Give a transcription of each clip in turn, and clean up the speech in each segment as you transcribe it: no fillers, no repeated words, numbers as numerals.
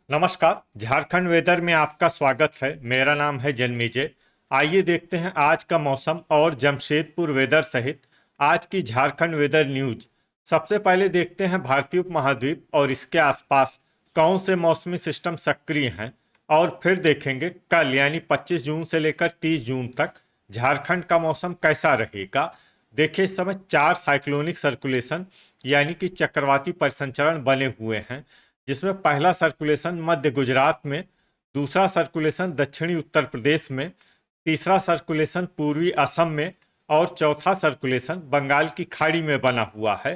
नमस्कार। झारखंड वेदर में आपका स्वागत है। मेरा नाम है जन्मेजय। आइए देखते हैं आज का मौसम और जमशेदपुर वेदर सहित आज की झारखंड वेदर न्यूज। सबसे पहले देखते हैं भारतीय उपमहाद्वीप और इसके आसपास कौन से मौसमी सिस्टम सक्रिय हैं, और फिर देखेंगे कल यानी 25 जून से लेकर 30 जून तक झारखंड का मौसम कैसा रहेगा। देखिए, इस समय 4 साइक्लोनिक सर्कुलेशन यानी कि चक्रवाती परिसंचरण बने हुए हैं, जिसमें पहला सर्कुलेशन मध्य गुजरात में, दूसरा सर्कुलेशन दक्षिणी उत्तर प्रदेश में, तीसरा सर्कुलेशन पूर्वी असम में और चौथा सर्कुलेशन बंगाल की खाड़ी में बना हुआ है।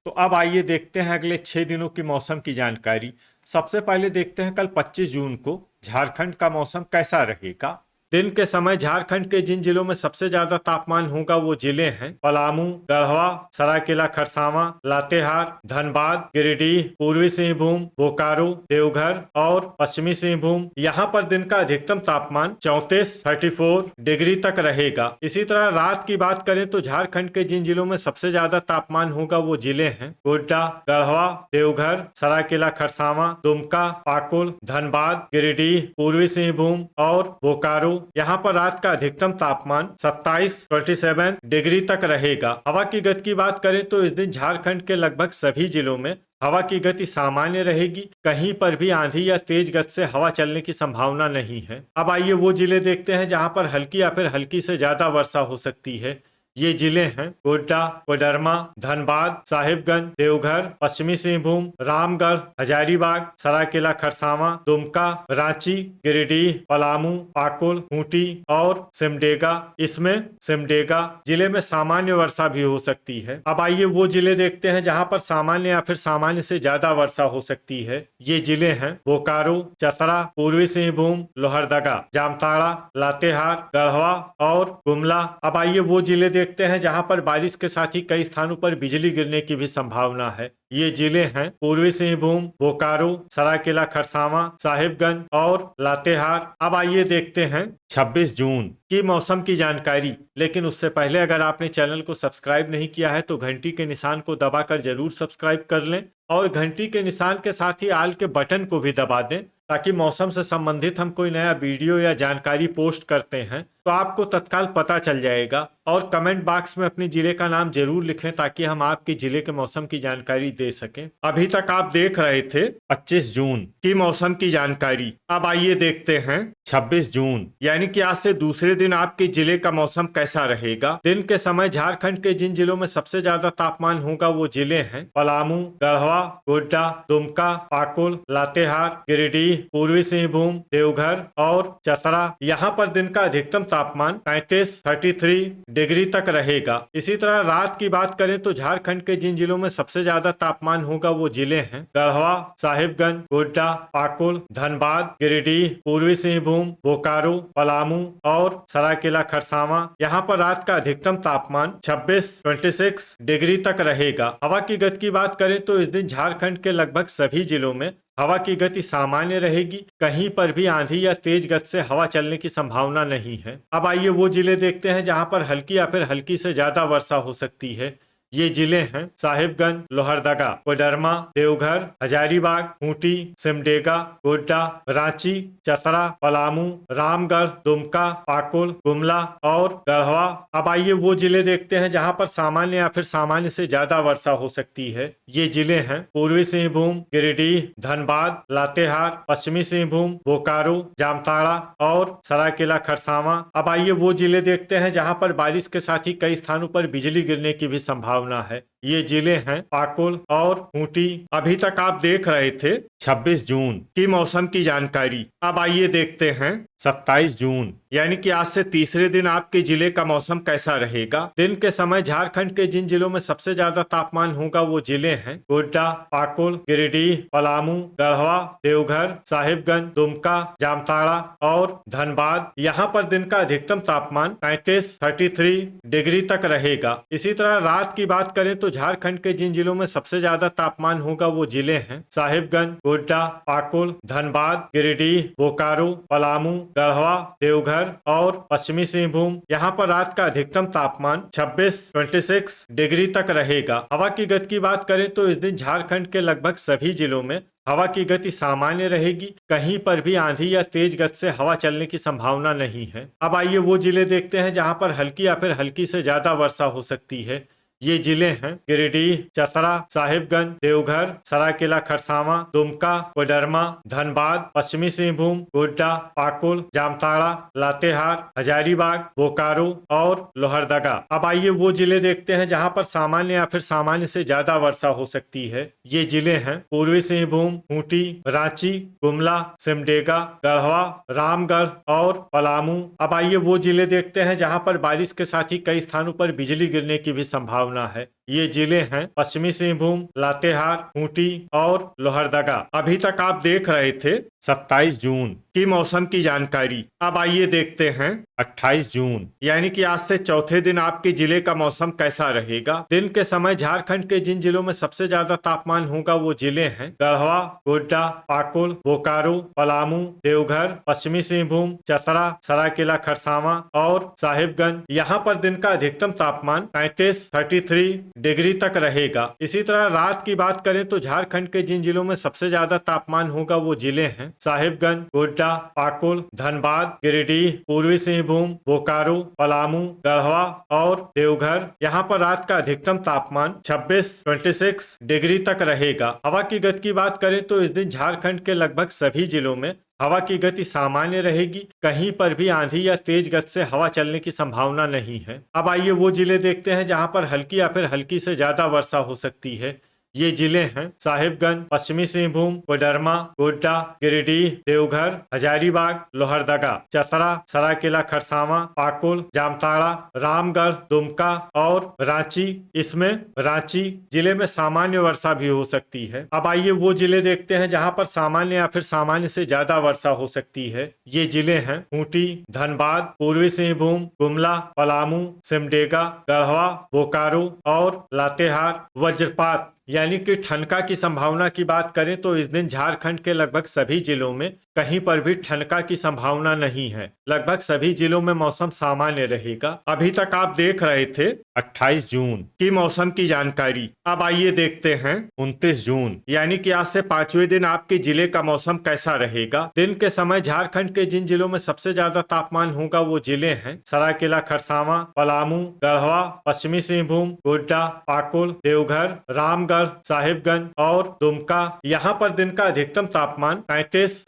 तो अब आइए देखते हैं अगले 6 दिनों की मौसम की जानकारी। सबसे पहले देखते हैं कल 25 जून को झारखंड का मौसम कैसा रहेगा। दिन के समय झारखंड के जिन जिलों में सबसे ज्यादा तापमान होगा वो जिले हैं पलामू, गढ़वा, सरायकेला खरसावां, लातेहार, धनबाद, गिरिडीह, पूर्वी सिंहभूम, बोकारो, देवघर और पश्चिमी सिंहभूम। यहाँ पर दिन का अधिकतम तापमान 34 डिग्री तक रहेगा। इसी तरह रात की बात करें तो झारखंड के जिन जिलों में सबसे ज्यादा तापमान होगा वो जिले हैं गोड्डा, गढ़वा, देवघर, सरायकेला खरसावां, दुमका, पाकुड़, धनबाद, गिरिडीह, पूर्वी सिंहभूम और बोकारो। यहाँ पर रात का अधिकतम तापमान 27 डिग्री तक रहेगा। हवा की गति की बात करें तो इस दिन झारखंड के लगभग सभी जिलों में हवा की गति सामान्य रहेगी। कहीं पर भी आंधी या तेज गति से हवा चलने की संभावना नहीं है। अब आइए वो जिले देखते हैं जहां पर हल्की या फिर हल्की से ज्यादा वर्षा हो सकती है। ये जिले हैं गोड्डा, कोडरमा, धनबाद, साहिबगंज, देवघर, पश्चिमी सिंहभूम, रामगढ़, हजारीबाग, सरायकेला खरसावां, दुमका, रांची, गिरिडीह, पलामू, पाकुड़, खूंटी और सिमडेगा। इसमें सिमडेगा जिले में सामान्य वर्षा भी हो सकती है। अब आइए वो जिले देखते हैं जहां पर सामान्य या फिर सामान्य से ज्यादा वर्षा हो सकती है। ये जिले हैं बोकारो, चतरा, पूर्वी सिंहभूम, लोहरदगा, जामताड़ा, लातेहार, गढ़वा और गुमला। अब आइए वो जिले देखते हैं जहां पर बारिश के साथ ही कई स्थानों पर बिजली गिरने की भी संभावना है। ये जिले हैं पूर्वी सिंहभूम, बोकारो, सरायकेला खरसावां, साहिबगंज और लातेहार। अब आइए देखते हैं 26 जून की मौसम की जानकारी। लेकिन उससे पहले अगर आपने चैनल को सब्सक्राइब नहीं किया है तो घंटी के निशान को दबाकर जरूर सब्सक्राइब कर लें और घंटी के निशान के साथ ही आल के बटन को भी दबा दें, ताकि मौसम से संबंधित हम कोई नया वीडियो या जानकारी पोस्ट करते हैं तो आपको तत्काल पता चल जाएगा। और कमेंट बॉक्स में अपने जिले का नाम जरूर लिखें ताकि हम आपके जिले के मौसम की जानकारी दे सकें। अभी तक आप देख रहे थे 25 जून की मौसम की जानकारी। अब आइए देखते हैं 26 जून यानी कि आज से दूसरे दिन आपके जिले का मौसम कैसा रहेगा। दिन के समय झारखंड के जिन जिलों में सबसे ज्यादा तापमान होगा वो जिले हैं पलामू, गढ़वा, गोड्डा, दुमका, पाकुड़, लातेहार, गिरिडीह, पूर्वी सिंहभूम, देवघर और चतरा। यहाँ पर दिन का अधिकतम तापमान 33 डिग्री तक रहेगा। इसी तरह रात की बात करें तो झारखंड के जिन जिलों में सबसे ज्यादा तापमान होगा वो जिले हैं गढ़वा, साहिबगंज, गोड्डा, पाकुड़, धनबाद, गिरिडीह, पूर्वी सिंहभूम, बोकारो, पलामू और सरायकेला खरसावां। यहाँ पर रात का अधिकतम तापमान 26 डिग्री तक रहेगा। हवा की गति की बात करें तो इस दिन झारखंड के लगभग सभी जिलों में हवा की गति सामान्य रहेगी। कहीं पर भी आंधी या तेज गति से हवा चलने की संभावना नहीं है। अब आइए वो जिले देखते हैं जहां पर हल्की या फिर हल्की से ज्यादा वर्षा हो सकती है। ये जिले हैं साहिबगंज, लोहरदगा, कोडरमा, देवघर, हजारीबाग, खूंटी, सिमडेगा, गोड्डा, रांची, चतरा, पलामू, रामगढ़, दुमका, पाकुड़, गुमला और गढ़वा। अब आइए वो जिले देखते हैं जहां पर सामान्य या फिर सामान्य से ज्यादा वर्षा हो सकती है। ये जिले हैं पूर्वी सिंहभूम, गिरिडीह, धनबाद, लातेहार, पश्चिमी सिंहभूम, बोकारो, जामताड़ा और सरायकेला खरसावां। अब आइए वो जिले देखते हैं जहां पर बारिश के साथ ही कई स्थानों पर बिजली गिरने की भी संभावना है। ये जिले हैं पाकुड़ और खूंटी। अभी तक आप देख रहे थे 26 जून की मौसम की जानकारी। अब आइए देखते हैं 27 जून यानी कि आज से तीसरे दिन आपके जिले का मौसम कैसा रहेगा। दिन के समय झारखंड के जिन जिलों में सबसे ज्यादा तापमान होगा वो जिले हैं गोड्डा, पाकुड़, गिरिडीह, पलामू, गढ़वा, देवघर, साहिबगंज, दुमका, जामताड़ा और धनबाद। यहाँ पर दिन का अधिकतम तापमान 33 डिग्री तक रहेगा। इसी तरह रात की बात करें तो तो झारखंड के जिन जिलों में सबसे ज्यादा तापमान होगा वो जिले हैं साहिबगंज, गोड्डा, पाकुड़, धनबाद, गिरिडीह, बोकारो, पलामू, गढ़वा, देवघर और पश्चिमी सिंहभूम। यहाँ पर रात का अधिकतम तापमान 26 डिग्री तक रहेगा। हवा की गति की बात करें तो इस दिन झारखंड के लगभग सभी जिलों में हवा की गति सामान्य रहेगी। कहीं पर भी आंधी या तेज गति से हवा चलने की संभावना नहीं है। अब आइए वो जिले देखते हैं जहां पर हल्की या फिर हल्की से ज्यादा वर्षा हो सकती है। ये जिले हैं गिरिडीह, चतरा, साहिबगंज, देवघर, सरायकेला खरसावां, दुमका, कोडरमा, धनबाद, पश्चिमी सिंहभूम, गोड्डा, पाकुड़, जामताड़ा, लातेहार, हजारीबाग, बोकारो और लोहरदगा। अब आइए वो जिले देखते हैं जहां पर सामान्य या फिर सामान्य से ज्यादा वर्षा हो सकती है। ये जिले हैं पूर्वी सिंहभूम, खूंटी, रांची, गुमला, सिमडेगा, गढ़वा, रामगढ़ और पलामू। अब आइए वो जिले देखते हैं जहां पर बारिश के साथ ही कई स्थानों पर बिजली गिरने की भी संभावना है। ये जिले हैं पश्चिमी सिंहभूम, लातेहार, खूंटी और लोहरदगा। अभी तक आप देख रहे थे 27 जून की मौसम की जानकारी। अब आइए देखते हैं 28 जून यानी कि आज से चौथे दिन आपके जिले का मौसम कैसा रहेगा। दिन के समय झारखंड के जिन जिलों में सबसे ज्यादा तापमान होगा वो जिले हैं गढ़वा, गोड्डा, पाकुड़, बोकारो, पलामू, देवघर, पश्चिमी सिंहभूम, चतरा, सरायकेला खरसावां और साहिबगंज। यहाँ पर दिन का अधिकतम तापमान 33 डिग्री तक रहेगा। इसी तरह रात की बात करें तो झारखंड के जिन जिलों में सबसे ज्यादा तापमान होगा वो जिले हैं साहिबगंज, गोड्डा, पाकुड़, धनबाद, गिरिडीह, पूर्वी सिंहभूम, बोकारो, पलामू, गढ़वा और देवघर। यहाँ पर रात का अधिकतम तापमान 26 डिग्री तक रहेगा। हवा की गति की बात करें तो इस दिन झारखंड के लगभग सभी जिलों में हवा की गति सामान्य रहेगी। कहीं पर भी आंधी या तेज गति से हवा चलने की संभावना नहीं है। अब आइए वो जिले देखते हैं जहां पर हल्की या फिर हल्की से ज्यादा वर्षा हो सकती है। ये जिले हैं साहिबगंज, पश्चिमी सिंहभूम, कोडरमा, गोड्डा, गिरिडीह, देवघर, हजारीबाग, लोहरदगा, चतरा, सरायकेला खरसावां, पाकुड़, जामताड़ा, रामगढ़, दुमका और रांची। इसमें रांची जिले में सामान्य वर्षा भी हो सकती है। अब आइए वो जिले देखते हैं जहां पर सामान्य या फिर सामान्य से ज्यादा वर्षा हो सकती है। ये जिले हैं खूंटी, धनबाद, पूर्वी सिंहभूम, गुमला, पलामू, सिमडेगा, गढ़वा, बोकारो और लातेहार। वज्रपात यानी कि ठनका की संभावना की बात करें तो इस दिन झारखंड के लगभग सभी जिलों में कहीं पर भी ठनका की संभावना नहीं है। लगभग सभी जिलों में मौसम सामान्य रहेगा। अभी तक आप देख रहे थे 28 जून की मौसम की जानकारी। अब आइए देखते हैं 29 जून यानी कि आज से 5वें दिन आपके जिले का मौसम कैसा रहेगा। दिन के समय झारखंड के जिन जिलों में सबसे ज्यादा तापमान होगा वो जिले हैं सरायकेला खरसावां, पलामू, गढ़वा, पश्चिमी सिंहभूम, गोड्डा, पाकुड़, देवघर, रामगढ़, साहिबगंज और दुमका। यहाँ पर दिन का अधिकतम तापमान 33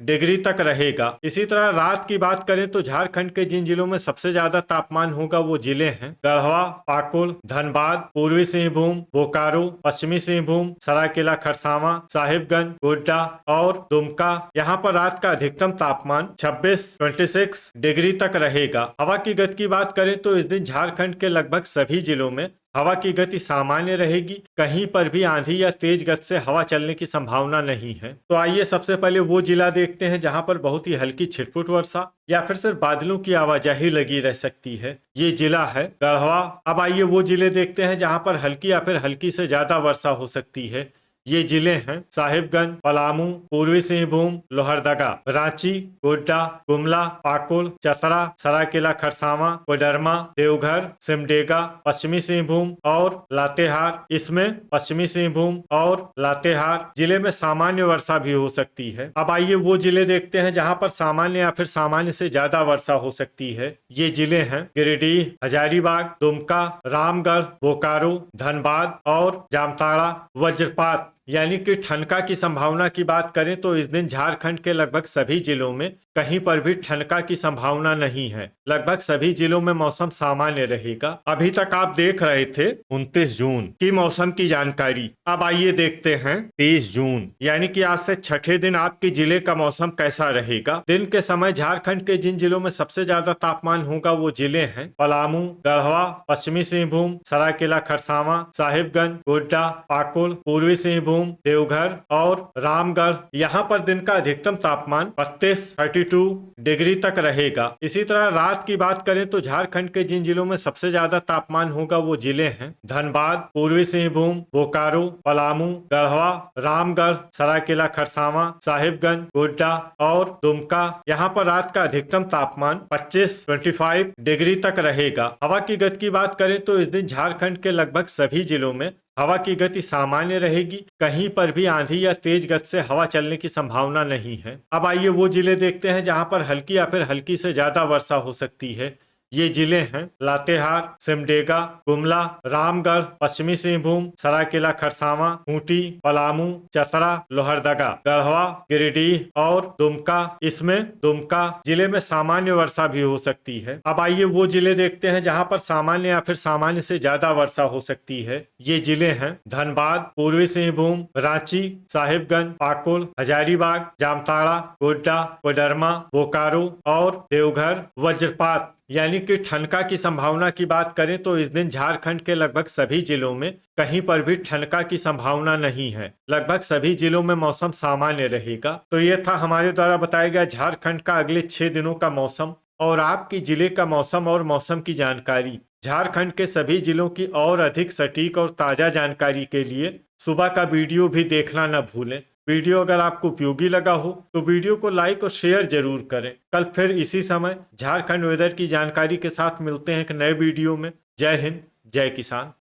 डिग्री तक रहेगा। इसी तरह रात की बात करें तो झारखंड के जिन जिलों में सबसे ज्यादा तापमान होगा वो जिले हैं गढ़वा, पाकुड़, धनबाद, पूर्वी सिंहभूम, बोकारो, पश्चिमी सिंहभूम, सरायकेला खरसावां, साहिबगंज, गोड्डा और दुमका। यहाँ पर रात का अधिकतम तापमान 26 डिग्री तक रहेगा। हवा की गति की बात करें तो इस दिन झारखंड के लगभग सभी जिलों में हवा की गति सामान्य रहेगी। कहीं पर भी आंधी या तेज गति से हवा चलने की संभावना नहीं है। तो आइए सबसे पहले वो जिला देखते हैं जहां पर बहुत ही हल्की छिटपुट वर्षा या फिर सिर्फ बादलों की आवाजाही लगी रह सकती है। ये जिला है गढ़वा। अब आइए वो जिले देखते हैं जहां पर हल्की या फिर हल्की से ज्यादा वर्षा हो सकती है। ये जिले हैं साहिबगंज, पलामू, पूर्वी सिंहभूम, लोहरदगा, रांची, गोड्डा, गुमला, पाकुड़, चतरा, सरायकेला खरसावां, कोडरमा, देवघर, सिमडेगा, पश्चिमी सिंहभूम और लातेहार। इसमें पश्चिमी सिंहभूम और लातेहार जिले में सामान्य वर्षा भी हो सकती है। अब आइए वो जिले देखते हैं जहां पर सामान्य या फिर सामान्य से ज्यादा वर्षा हो सकती है। ये जिले हैं गिरिडीह, हजारीबाग, दुमका, रामगढ़, बोकारो, धनबाद और जामताड़ा। वज्रपात यानी कि ठनका की संभावना की बात करें तो इस दिन झारखंड के लगभग सभी जिलों में कहीं पर भी ठनका की संभावना नहीं है। लगभग सभी जिलों में मौसम सामान्य रहेगा। अभी तक आप देख रहे थे 29 जून की मौसम की जानकारी। अब आइए देखते हैं 30 जून यानी कि आज से छठे दिन आपके जिले का मौसम कैसा रहेगा। दिन के समय झारखंड के जिन जिलों में सबसे ज्यादा तापमान होगा वो जिले हैं पलामू, गढ़वा, पश्चिमी सिंहभूम, सरायकेला खरसावां, साहिबगंज, गोड्डा, पाकुड़, पूर्वी सिंहभूम, देवघर और रामगढ़। यहाँ पर दिन का अधिकतम तापमान 32 डिग्री तक रहेगा। इसी तरह रात की बात करें तो झारखंड के जिन जिलों में सबसे ज्यादा तापमान होगा वो जिले हैं धनबाद, पूर्वी सिंहभूम, बोकारो, पलामू, गढ़वा, रामगढ़, सरायकेला खरसावां, साहिबगंज, गोड्डा और दुमका। यहाँ पर रात का अधिकतम तापमान 25 डिग्री तक रहेगा। हवा की गति की बात करें तो इस दिन झारखंड के लगभग सभी जिलों में हवा की गति सामान्य रहेगी। कहीं पर भी आंधी या तेज गति से हवा चलने की संभावना नहीं है। अब आइए वो जिले देखते हैं जहां पर हल्की या फिर हल्की से ज्यादा वर्षा हो सकती है। ये जिले हैं लातेहार, सिमडेगा, गुमला, रामगढ़, पश्चिमी सिंहभूम, सरायकेला खरसावां, खूंटी, पलामू, चतरा, लोहरदगा, गढ़वा, गिरिडीह और दुमका। इसमें दुमका जिले में सामान्य वर्षा भी हो सकती है। अब आइए वो जिले देखते हैं जहां पर सामान्य या फिर सामान्य से ज्यादा वर्षा हो सकती है। ये जिले हैं धनबाद, पूर्वी सिंहभूम, रांची, साहिबगंज, पाकुड़, हजारीबाग, जामताड़ा, गोड्डा, कोडरमा, बोकारो और देवघर। वज्रपात यानी कि ठनका की संभावना की बात करें तो इस दिन झारखंड के लगभग सभी जिलों में कहीं पर भी ठनका की संभावना नहीं है। लगभग सभी जिलों में मौसम सामान्य रहेगा। तो ये था हमारे द्वारा बताया गया झारखंड का अगले 6 दिनों का मौसम और आपकी जिले का मौसम और मौसम की जानकारी। झारखंड के सभी जिलों की और अधिक सटीक और ताजा जानकारी के लिए सुबह का वीडियो भी देखना न भूलें। वीडियो अगर आपको उपयोगी लगा हो तो वीडियो को लाइक और शेयर जरूर करें। कल फिर इसी समय झारखंड वेदर की जानकारी के साथ मिलते हैं एक नए वीडियो में। जय हिंद, जय किसान।